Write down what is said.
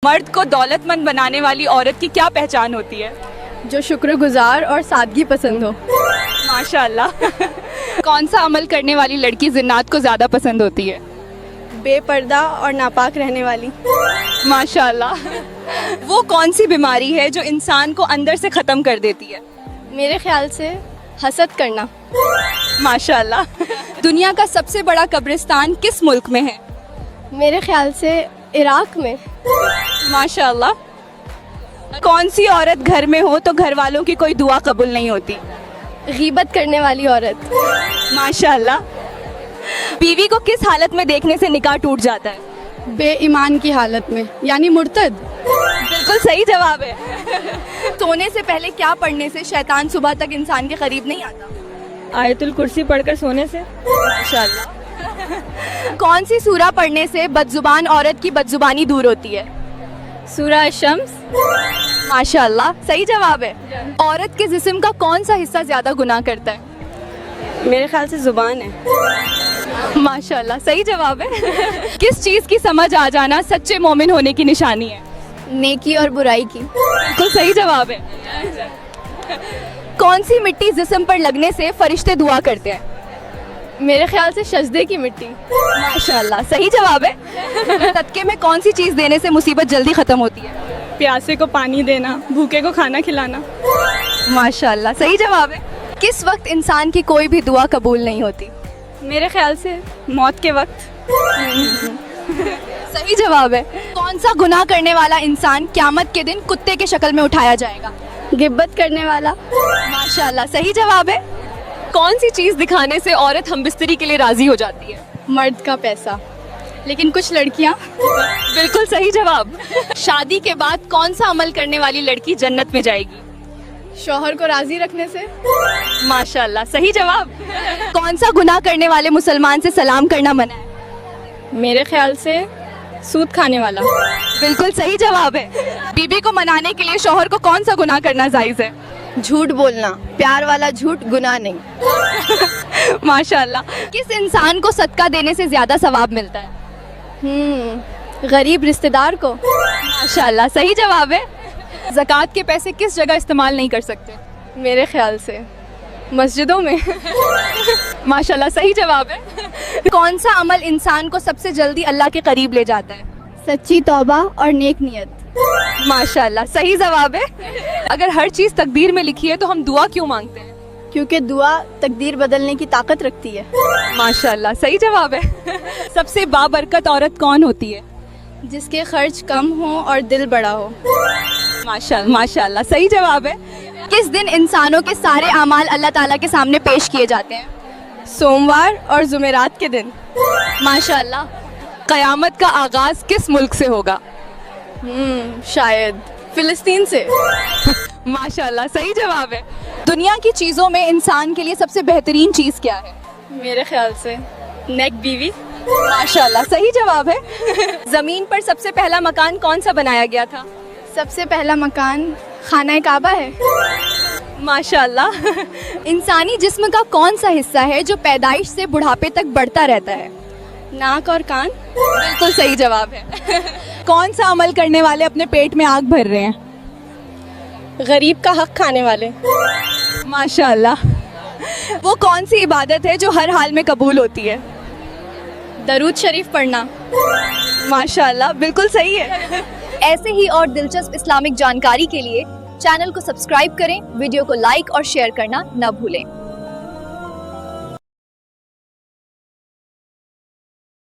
मर्द को दौलतमंद बनाने वाली औरत की क्या पहचान होती है? जो शुक्रगुजार और सादगी पसंद हो। माशाल्लाह। कौन सा अमल करने वाली लड़की जिन्नात को ज़्यादा पसंद होती है? बेपर्दा और नापाक रहने वाली। माशाल्लाह। वो कौन सी बीमारी है जो इंसान को अंदर से ख़त्म कर देती है? मेरे ख्याल से हसद करना। माशाल्लाह। दुनिया का सबसे बड़ा कब्रिस्तान किस मुल्क में है? मेरे ख्याल से इराक में। माशाल्लाह। कौन सी औरत घर में हो तो घर वालों की कोई दुआ कबूल नहीं होती? गीबत करने वाली औरत। माशाल्लाह। बीवी को किस हालत में देखने से निकाह टूट जाता है? बेईमान की हालत में, यानी मुर्तद। बिल्कुल सही जवाब है। सोने से पहले क्या पढ़ने से शैतान सुबह तक इंसान के करीब नहीं आता? आयतुल कुर्सी पढ़कर सोने से। माशाल्लाह। कौन सी सूरा पढ़ने से बदजुबान औरत की बदजुबानी दूर होती है? सूरह शम्स। माशाल्लाह, सही जवाब है। औरत के जिस्म का कौन सा हिस्सा ज्यादा गुनाह करता है? मेरे ख्याल से जुबान है। माशाल्लाह, सही जवाब है। किस चीज की समझ आ जाना सच्चे मोमिन होने की निशानी है? नेकी और बुराई की। बिल्कुल सही जवाब है। कौन सी मिट्टी जिस्म पर लगने से फरिश्ते दुआ करते हैं? मेरे ख्याल से सजदे की मिट्टी। माशाल्लाह, सही जवाब है। सदके में कौन सी चीज देने से मुसीबत जल्दी खत्म होती है? प्यासे को पानी देना, भूखे को खाना खिलाना। माशाल्लाह, सही जवाब है। किस वक्त इंसान की कोई भी दुआ कबूल नहीं होती? मेरे ख्याल से मौत के वक्त। सही जवाब है। कौन सा गुनाह करने वाला इंसान क़यामत के दिन कुत्ते के शक्ल में उठाया जाएगा? गिब्बत करने वाला। माशाल्लाह, सही जवाब है। कौन सी चीज दिखाने से औरत हमबिस्तरी के लिए राजी हो जाती है? मर्द का पैसा। लेकिन कुछ लड़कियां। बिल्कुल सही जवाब। शादी के बाद कौन सा अमल करने वाली लड़की जन्नत में जाएगी? शौहर को राजी रखने से। माशाल्लाह, सही जवाब। कौन सा गुनाह करने वाले मुसलमान से सलाम करना मना है? मेरे ख्याल से सूद खाने वाला। बिल्कुल सही जवाब है। बीबी को मनाने के लिए शौहर को कौन सा गुनाह करना जायज है? झूठ बोलना। प्यार वाला झूठ गुनाह नहीं। माशाल्लाह। किस इंसान को सदका देने से ज्यादा सवाब मिलता है? गरीब रिश्तेदार को। माशाल्लाह, सही जवाब है। ज़कात के पैसे किस जगह इस्तेमाल नहीं कर सकते? मेरे ख्याल से मस्जिदों में। माशाल्लाह, सही जवाब है। कौन सा अमल इंसान को सबसे जल्दी अल्लाह के करीब ले जाता है? सच्ची तौबा और नेक नियत। माशाल्लाह, सही जवाब है। अगर हर चीज़ तकदीर में लिखी है तो हम दुआ क्यों मांगते हैं? क्योंकि दुआ तकदीर बदलने की ताकत रखती है। माशाल्लाह, सही जवाब है। सबसे बाबरकत औरत कौन होती है? जिसके खर्च कम हो और दिल बड़ा हो। माशाल्लाह, माशाल्लाह, सही जवाब है। किस दिन इंसानों के सारे अमाल अल्लाह ताला के सामने पेश किए जाते हैं? सोमवार और जुमेरात के दिन। माशाल्लाह। क़यामत का आगाज किस मुल्क से होगा? शायद फिलिस्तीन से। माशाल्लाह, सही जवाब है। दुनिया की चीज़ों में इंसान के लिए सबसे बेहतरीन चीज़ क्या है? मेरे ख्याल से नेक बीवी। माशाल्लाह, सही जवाब है। ज़मीन पर सबसे पहला मकान कौन सा बनाया गया था? सबसे पहला मकान खाना काबा है। माशाल्लाह। इंसानी जिस्म का कौन सा हिस्सा है जो पैदाइश से बुढ़ापे तक बढ़ता रहता है? नाक और कान। बिल्कुल सही जवाब है। कौन सा अमल करने वाले अपने पेट में आग भर रहे हैं? गरीब का हक खाने वाले। माशाल्लाह। वो कौन सी इबादत है जो हर हाल में कबूल होती है? दरूद शरीफ पढ़ना। माशाल्लाह, बिल्कुल सही है। ऐसे ही और दिलचस्प इस्लामिक जानकारी के लिए चैनल को सब्सक्राइब करें, वीडियो को लाइक और शेयर करना न भूलें।